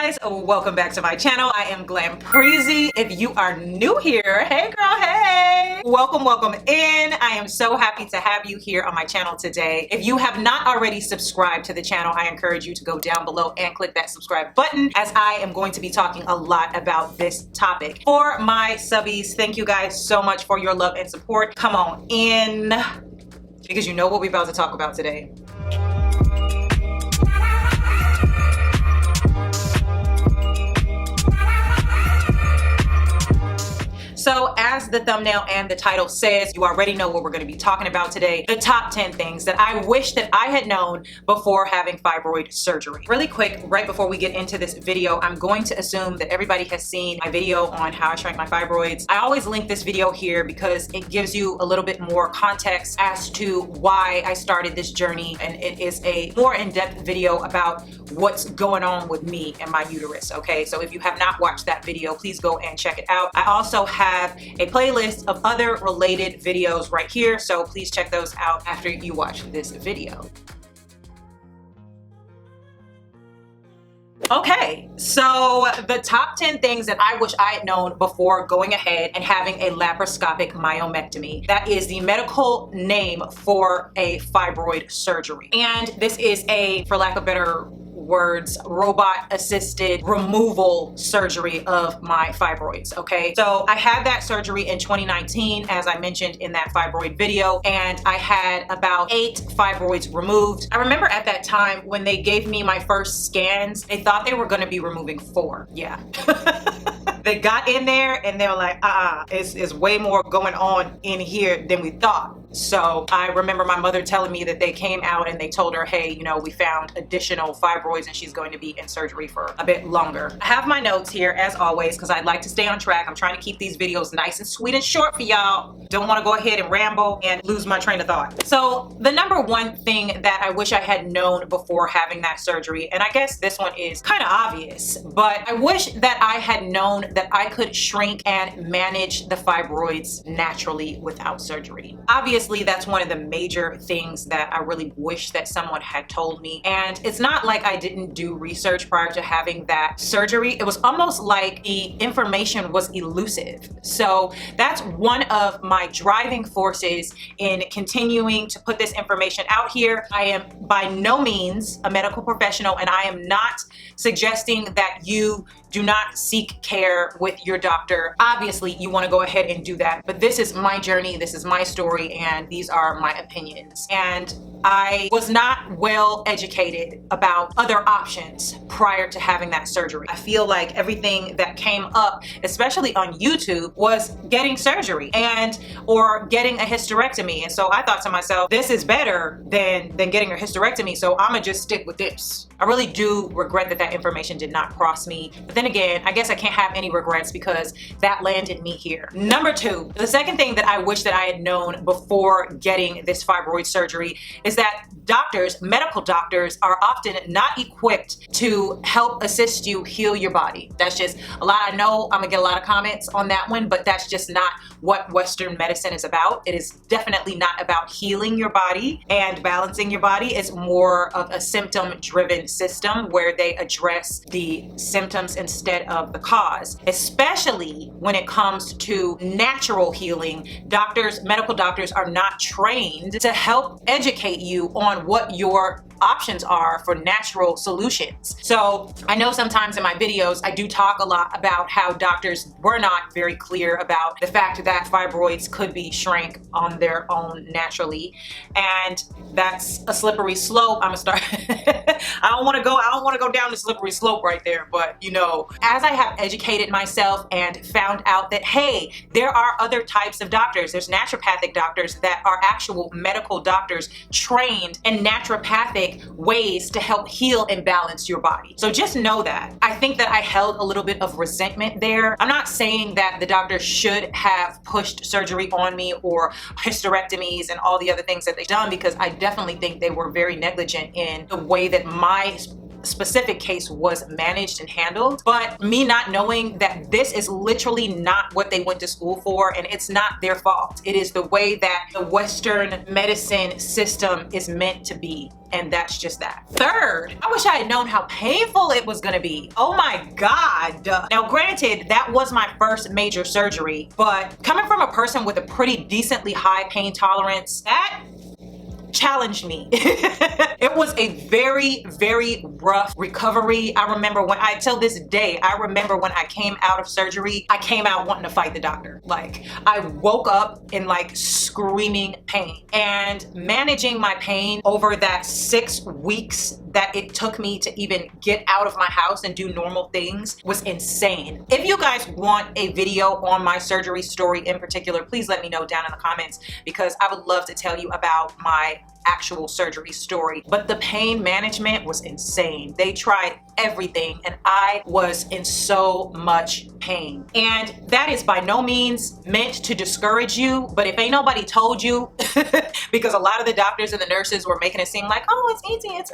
guys, welcome back to my channel. I am Glampreezy. If you are new here, hey girl, hey, welcome in. I am so happy to have you here on my channel today. If you have not already subscribed to the channel, I encourage you to go down below and click that subscribe button, as I am going to be talking a lot about this topic. For my subbies, thank you guys so much for your love and support. Come on in, because you know what we're about to talk about today. So as the thumbnail and the title says, you already know what we're going to be talking about today. The top 10 things that I wish that I had known before having fibroid surgery. Really quick, right before we get into this video, I'm going to assume that everybody has seen my video on how I shrank my fibroids. I always link this video here because it gives you a little bit more context as to why I started this journey, and it is a more in-depth video about what's going on with me and my uterus. Okay, so if you have not watched that video, please go and check it out. I also have a playlist of other related videos right here, so please check those out after you watch this video. Okay, so the top 10 things that I wish I had known before going ahead and having a laparoscopic myomectomy. That is the medical name for a fibroid surgery. And this is a, for lack of better words, robot-assisted removal surgery of my fibroids, okay? So I had that surgery in 2019, as I mentioned in that fibroid video, and I had about 8 fibroids removed. I remember at that time when they gave me my first scans, they thought they were gonna be removing 4. Yeah. They got in there and they were like, it's way more going on in here than we thought. So I remember my mother telling me that they came out and they told her, hey, you know, we found additional fibroids and she's going to be in surgery for a bit longer. I have my notes here as always because I'd like to stay on track. I'm trying to keep these videos nice and sweet and short for y'all. Don't want to go ahead and ramble and lose my train of thought. So the number one thing that I wish I had known before having that surgery, and I guess this one is kind of obvious, but I wish that I had known that I could shrink and manage the fibroids naturally without surgery. Obviously, that's one of the major things that I really wish that someone had told me. And it's not like I didn't do research prior to having that surgery. It was almost like the information was elusive. So that's one of my driving forces in continuing to put this information out here. I am by no means a medical professional, and I am not suggesting that you do not seek care with your doctor. Obviously, you want to go ahead and do that, but this is my journey, this is my story, and these are my opinions. And I was not well educated about other options prior to having that surgery. I feel like everything that came up, especially on YouTube, was getting surgery or getting a hysterectomy. And so I thought to myself, this is better than getting a hysterectomy, so I'm gonna just stick with this. I really do regret that that information did not cross me. But then again, I guess I can't have any regrets because that landed me here. Number 2, the second thing that I wish that I had known before getting this fibroid surgery is that doctors, medical doctors, are often not equipped to help assist you heal your body. That's just a lot. I know I'm gonna get a lot of comments on that one, but that's just not what Western medicine is about. It is definitely not about healing your body and balancing your body. It's more of a symptom-driven system where they address the symptoms instead of the cause. Especially when it comes to natural healing, medical doctors are not trained to help educate you on what your options are for natural solutions. So I know sometimes in my videos I do talk a lot about how doctors were not very clear about the fact that fibroids could be shrank on their own naturally, and that's a slippery slope. I'm gonna start I don't want to go down the slippery slope right there, but you know, as I have educated myself and found out that hey, there are other types of doctors. There's naturopathic doctors that are actual medical doctors trained in naturopathic ways to help heal and balance your body. So just know that. I think that I held a little bit of resentment there. I'm not saying that the doctor should have pushed surgery on me or hysterectomies and all the other things that they've done, because I definitely think they were very negligent in the way that my specific case was managed and handled, but me not knowing that this is literally not what they went to school for, and it's not their fault. It is the way that the Western medicine system is meant to be, and that's just that. Third, I wish I had known how painful it was gonna be. Oh my God. Now granted, that was my first major surgery, but coming from a person with a pretty decently high pain tolerance, that challenged me. It was a very, very rough recovery. I remember till this day, I remember when I came out of surgery, I came out wanting to fight the doctor. Like, I woke up in like screaming pain, and managing my pain over that 6 weeks that it took me to even get out of my house and do normal things was insane. If you guys want a video on my surgery story in particular, please let me know down in the comments, because I would love to tell you about my actual surgery story. But the pain management was insane. They tried everything, and I was in so much pain. And that is by no means meant to discourage you, but if ain't nobody told you, because a lot of the doctors and the nurses were making it seem like, oh, it's easy, it's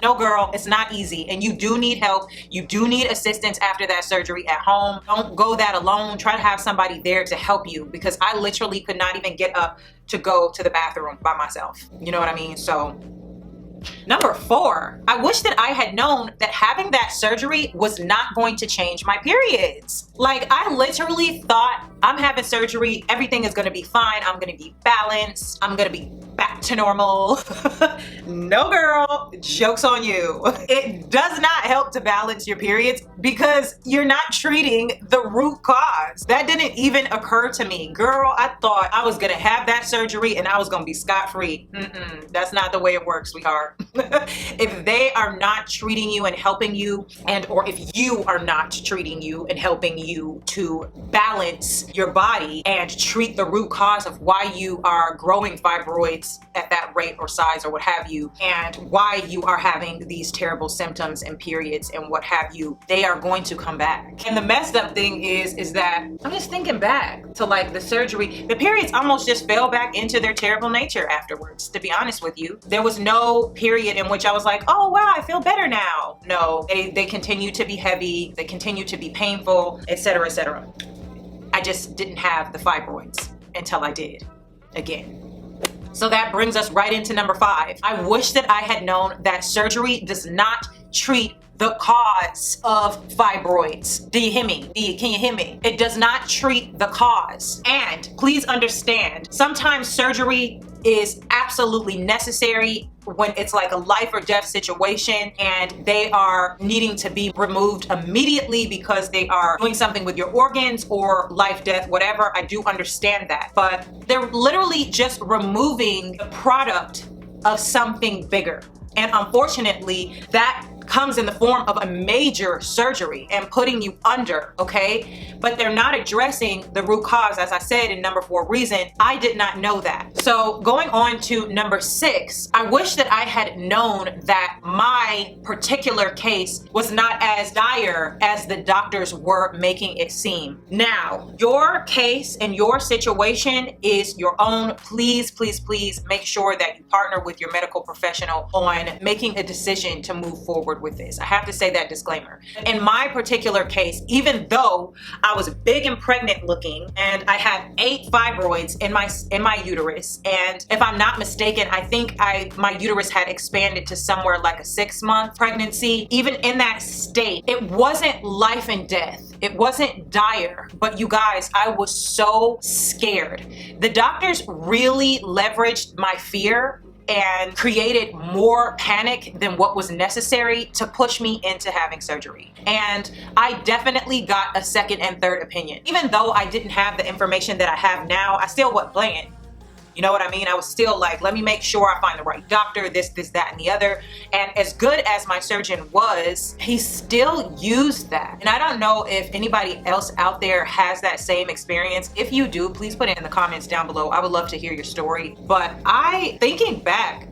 no girl, it's not easy, and you do need help. You do need assistance after that surgery at home. Don't go that alone. Try to have somebody there to help you, because I literally could not even get up to go to the bathroom by myself. You know what I mean? So number 4, I wish that I had known that having that surgery was not going to change my periods. Like, I literally thought, I'm having surgery, everything is gonna be fine, I'm gonna be balanced, I'm gonna be back to normal. No girl, joke's on you. It does not help to balance your periods because you're not treating the root cause. That didn't even occur to me. Girl, I thought I was gonna have that surgery and I was gonna be scot-free. That's not the way it works, sweetheart. If they are not treating you and helping you, or if you are not treating you and helping you to balance your body and treat the root cause of why you are growing fibroids at that rate or size or what have you, and why you are having these terrible symptoms and periods and what have you, they are going to come back. And the messed up thing is that I'm just thinking back to like the surgery, the periods almost just fell back into their terrible nature afterwards, to be honest with you. There was no period in which I was like, oh wow, I feel better now. No, they continue to be heavy, they continue to be painful, etc., etc. I just didn't have the fibroids until I did again. So that brings us right into number 5. I wish that I had known that surgery does not treat the cause of fibroids. Do you hear me? Can you hear me? It does not treat the cause. And please understand, sometimes surgery is absolutely necessary when it's like a life or death situation and they are needing to be removed immediately because they are doing something with your organs or life, death, whatever. I do understand that, but they're literally just removing the product of something bigger. And unfortunately, that comes in the form of a major surgery and putting you under, okay? But they're not addressing the root cause, as I said in number 4 reason. I did not know that. So going on to number 6, I wish that I had known that my particular case was not as dire as the doctors were making it seem. Now, your case and your situation is your own. Please, please, please make sure that you partner with your medical professional on making a decision to move forward with this. I have to say that disclaimer. In my particular case, even though I was big and pregnant looking and I had 8 fibroids in my uterus, and if I'm not mistaken, I think my uterus had expanded to somewhere like a 6-month pregnancy. Even in that state, it wasn't life and death. It wasn't dire, but you guys, I was so scared. The doctors really leveraged my fear and created more panic than what was necessary to push me into having surgery. And I definitely got a second and third opinion. Even though I didn't have the information that I have now, I still wasn't playing. You know what I mean? I was still like, let me make sure I find the right doctor, this, that, and the other. And as good as my surgeon was, he still used that. And I don't know if anybody else out there has that same experience. If you do, please put it in the comments down below. I would love to hear your story. But thinking back,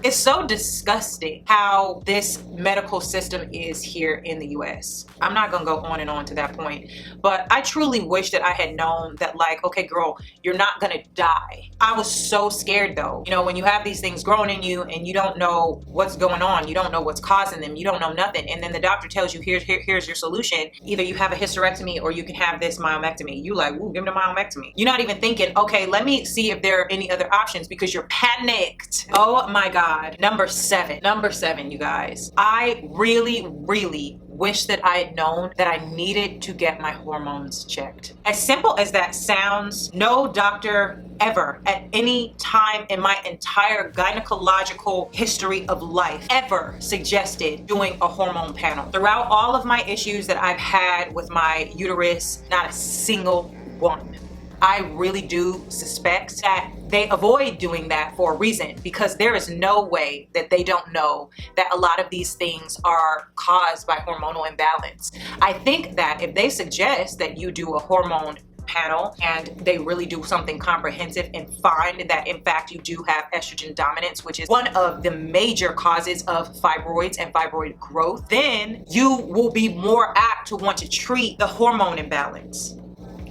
It's so disgusting how this medical system is here in the US. I'm not gonna go on and on to that point, but I truly wish that I had known that, like, okay, girl, you're not gonna die. I was so scared though. You know, when you have these things growing in you and you don't know what's going on, you don't know what's causing them, you don't know nothing, and then the doctor tells you, here's your solution. Either you have a hysterectomy or you can have this myomectomy. You like, ooh, give me the myomectomy. You're not even thinking, okay, let me see if there are any other options, because you're panicked. Oh my God. Number seven, you guys. I really wish that I had known that I needed to get my hormones checked. As simple as that sounds, no doctor ever at any time in my entire gynecological history of life ever suggested doing a hormone panel. Throughout all of my issues that I've had with my uterus, not a single one. I really do suspect that they avoid doing that for a reason, because there is no way that they don't know that a lot of these things are caused by hormonal imbalance. I think that if they suggest that you do a hormone panel and they really do something comprehensive and find that in fact you do have estrogen dominance, which is one of the major causes of fibroids and fibroid growth, then you will be more apt to want to treat the hormone imbalance.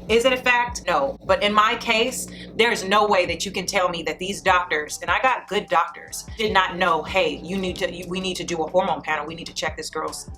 Is it a fact? No. But in my case, there's no way that you can tell me that these doctors, and I got good doctors, did not know, hey, we need to do a hormone panel. We need to check this girl's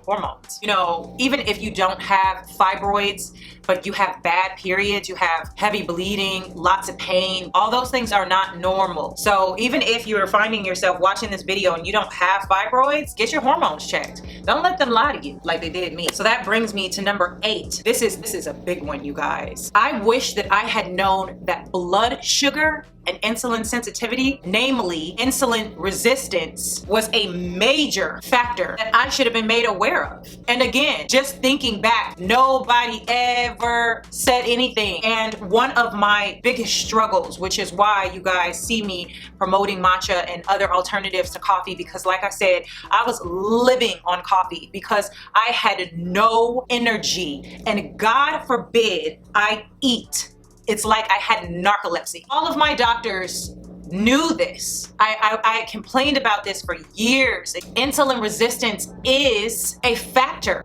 hormones. You know, even if you don't have fibroids, but you have bad periods, you have heavy bleeding, lots of pain, all those things are not normal. So even if you're finding yourself watching this video and you don't have fibroids, get your hormones checked. Don't let them lie to you like they did me. So that brings me to number 8. This is a big one, you guys. I wish that I had known that blood sugar and insulin sensitivity, namely insulin resistance, was a major factor that I should have been made aware of. And again, just thinking back, nobody ever said anything. And one of my biggest struggles, which is why you guys see me promoting matcha and other alternatives to coffee, because like I said, I was living on coffee because I had no energy, and God forbid I eat. It's like I had narcolepsy. All of my doctors knew this. I complained about this for years. Insulin resistance is a factor.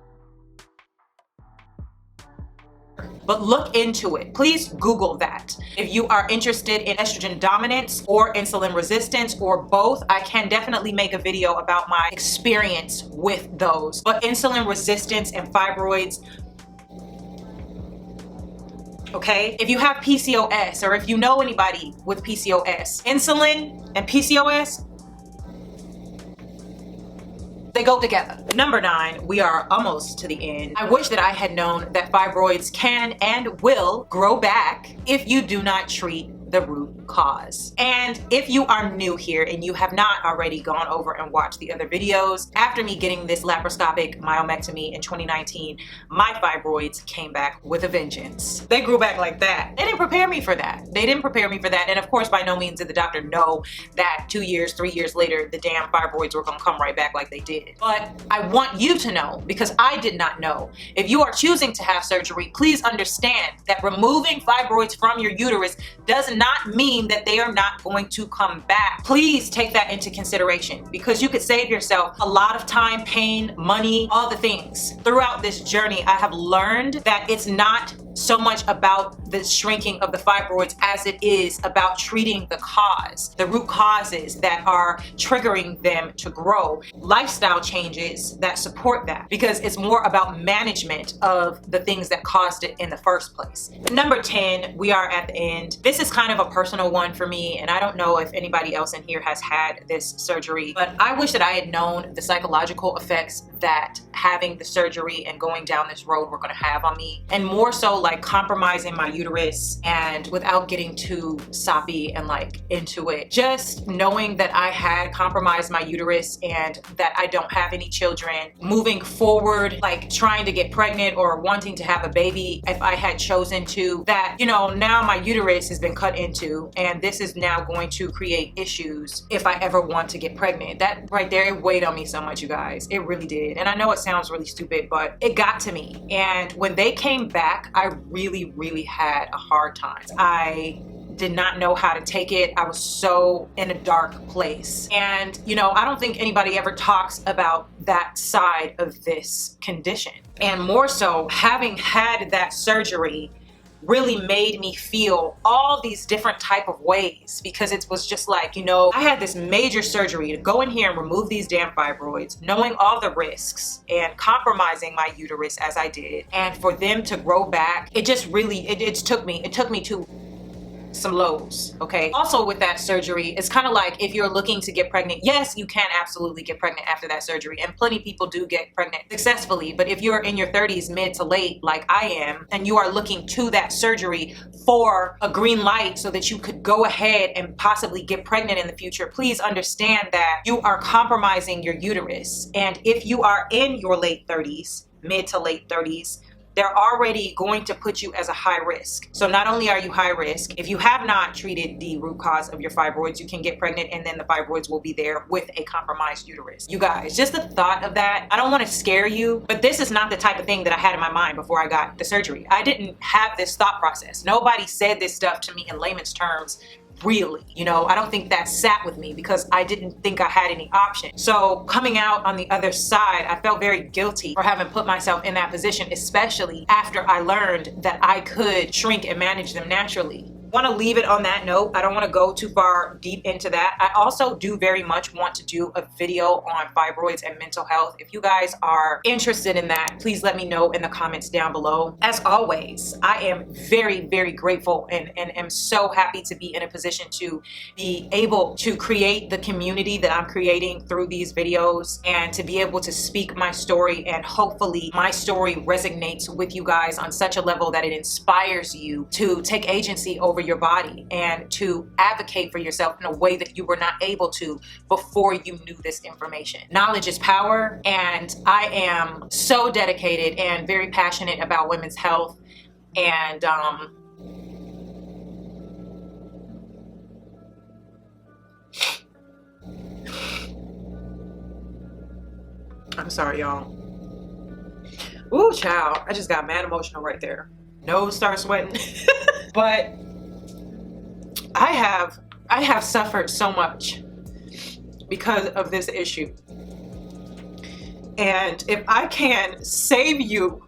But look into it. Please Google that. If you are interested in estrogen dominance or insulin resistance or both, I can definitely make a video about my experience with those. But insulin resistance and fibroids, okay? If you have PCOS, or if you know anybody with PCOS, insulin and PCOS, they go together. Number 9, we are almost to the end. I wish that I had known that fibroids can and will grow back if you do not treat the root cause. And if you are new here and you have not already gone over and watched the other videos, after me getting this laparoscopic myomectomy in 2019, my fibroids came back with a vengeance. They grew back like that. They didn't prepare me for that. They didn't prepare me for that. And of course, by no means did the doctor know that 2 years, 3 years later, the damn fibroids were gonna come right back like they did. But I want you to know, because I did not know. If you are choosing to have surgery, please understand that removing fibroids from your uterus does not mean that they are not going to come back. Please take that into consideration, because you could save yourself a lot of time, pain, money, all the things. Throughout this journey, I have learned that it's not so much about the shrinking of the fibroids as it is about treating the cause, the root causes that are triggering them to grow, lifestyle changes that support that, because it's more about management of the things that caused it in the first place. Number 10, we are at the end. This is kind of a personal one for me, and I don't know if anybody else in here has had this surgery, but I wish that I had known the psychological effects that having the surgery and going down this road were going to have on me, and more so like compromising my uterus, and without getting too soppy and like into it, just knowing that I had compromised my uterus and that I don't have any children moving forward, like trying to get pregnant or wanting to have a baby if I had chosen to, that, you know, now my uterus has been cut into and this is now going to create issues if I ever want to get pregnant. That right there, it weighed on me so much, you guys. It really did. And I know it sounds really stupid, but it got to me. And when they came back, I really had a hard time. I did not know how to take it. I was so in a dark place. And, you know, I don't think anybody ever talks about that side of this condition. And more so, having had that surgery really made me feel all these different type of ways, because it was just like, you know, I had this major surgery to go in here and remove these damn fibroids, knowing all the risks and compromising my uterus as I did, and for them to grow back, it just really, it took me to some lows. Okay, also with that surgery, it's kind of like, if you're looking to get pregnant, yes, you can absolutely get pregnant after that surgery, and plenty of people do get pregnant successfully. But if you're in your 30s, mid to late, like I am, and you are looking to that surgery for a green light so that you could go ahead and possibly get pregnant in the future, please understand that you are compromising your uterus. And if you are in your late 30s, mid to late 30s, they're already going to put you as a high risk. So not only are you high risk, if you have not treated the root cause of your fibroids, you can get pregnant, and then the fibroids will be there with a compromised uterus. You guys, just the thought of that, I don't want to scare you, but this is not the type of thing that I had in my mind before I got the surgery. I didn't have this thought process. Nobody said this stuff to me in layman's terms. Really, you know, I don't think that sat with me because I didn't think I had any option. So coming out on the other side, I felt very guilty for having put myself in that position, especially after I learned that I could shrink and manage them naturally. I want to leave it on that note. I don't want to go too far deep into that. I also do very much want to do a video on fibroids and mental health. If you guys are interested in that, please let me know in the comments down below. As always, I am very, very grateful and am so happy to be in a position to be able to create the community that I'm creating through these videos, and to be able to speak my story, and hopefully my story resonates with you guys on such a level that it inspires you to take agency over your body and to advocate for yourself in a way that you were not able to before you knew this information. Knowledge is power, and I am so dedicated and very passionate about women's health. And I'm sorry, y'all. Ooh, child, I just got mad emotional right there. Nose starts sweating. But I have suffered so much because of this issue. And if I can save you,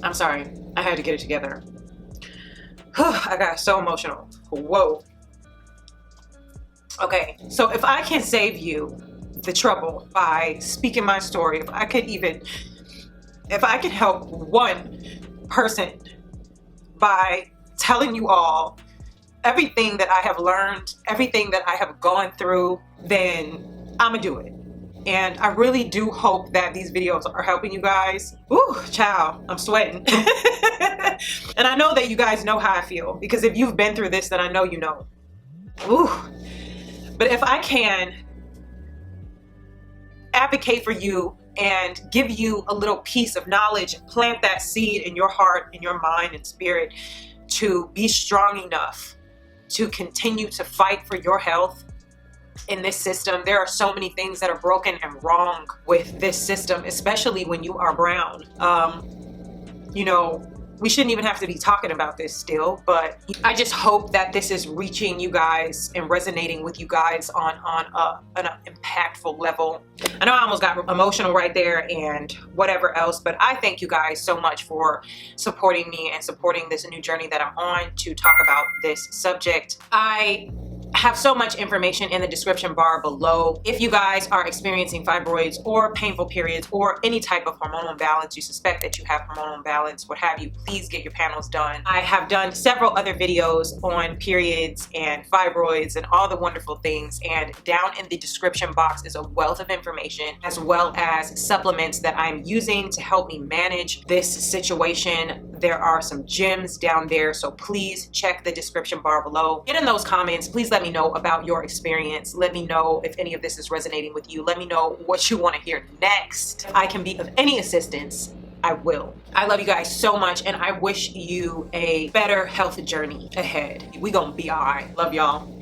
I'm sorry, I had to get it together. I got so emotional. Whoa. Okay, so if I can save you the trouble by speaking my story, if I can help one person by telling you all everything that I have learned, everything that I have gone through, then I'm gonna do it. And I really do hope that these videos are helping you guys. Ooh, child, I'm sweating. And I know that you guys know how I feel, because if you've been through this, then I know you know. Ooh. But if I can advocate for you and give you a little piece of knowledge, plant that seed in your heart, in your mind and spirit, to be strong enough to continue to fight for your health in this system. There are so many things that are broken and wrong with this system, especially when you are brown. You know, we shouldn't even have to be talking about this still, but I just hope that this is reaching you guys and resonating with you guys on an impactful level. I know I almost got emotional right there and whatever else, but I thank you guys so much for supporting me and supporting this new journey that I'm on to talk about this subject. I have so much information in the description bar below. If you guys are experiencing fibroids or painful periods or any type of hormonal imbalance, you suspect that you have hormonal imbalance, what have you, please get your panels done. I have done several other videos on periods and fibroids and all the wonderful things, and down in the description box is a wealth of information as well as supplements that I'm using to help me manage this situation. There are some gems down there, so please check the description bar below. Get in those comments. Please let me know about your experience. Let me know if any of this is resonating with you. Let me know what you want to hear next. If I can be of any assistance, I will. I love you guys so much, and I wish you a better health journey ahead. We gonna be all right. Love y'all.